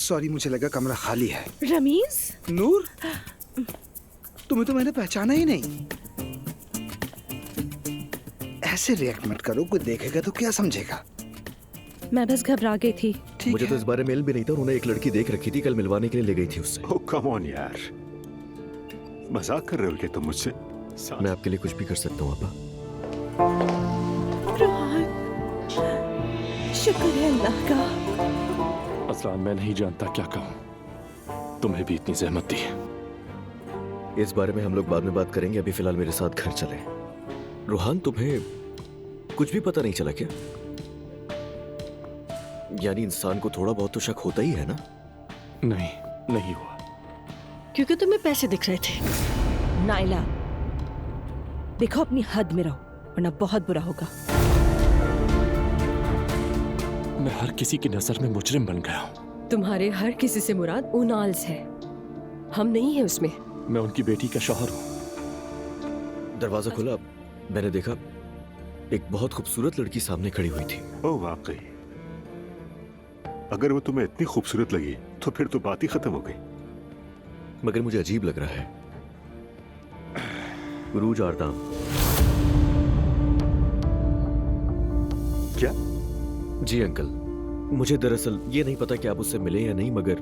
Sorry, मुझे लगा कमरा खाली है। रमीज, नूर, तुम्हें तो मैंने पहचाना ही नहीं। ऐसे रिएक्ट मत करो, कोई देखेगा तो क्या समझेगा। मैं बस घबरा गई थी। ठीक मुझे है। तो इस बारे में इल्म भी नहीं था। उन्होंने एक लड़की देख रखी थी, कल मिलवाने के लिए ले गई थी उससे। ओह कम ऑन यार, मजाक कर रहे हो क्या तुम मुझसे? मैं आपके लिए कुछ भी कर सकता हूँ आपा। रोहन, शुक्र है अल्लाह का। असलान, मैं नहीं जानता क्या कहूँ। तुम्हें भी इतनी जहमत दी। इस बारे में हम लोग बाद में बात करेंगे। अभी फिलहाल मेरे साथ घर चले। रोहान, तुम्हें कुछ भी पता नहीं चला क्या? यानी इंसान को थोड़ा बहुत तो शक होता ही है ना? नहीं, नहीं हुआ। क्योंकि तुम्हें पैसे दिख रहे थे। नाइला, देखो अपनी हद में रहो, वरना बहुत बुरा होगा। मैं हर किसी की नजर में मुजरिम बन गया हूँ। तुम्हारे हर किसी से मुराद उनाल्स है, हम नहीं है उसमें। मैं उनकी बेटी का शौहर हूँ। दरवाजा खुला, मैंने देखा एक बहुत खूबसूरत लड़की सामने खड़ी हुई थी। ओह वाकई, अगर वो तुम्हें इतनी खूबसूरत लगी तो फिर तो बात ही खत्म हो गई। मगर मुझे अजीब लग रहा है। रूज आरदाम। क्या? जी अंकल, मुझे दरअसल ये नहीं पता कि आप उससे मिले या नहीं, मगर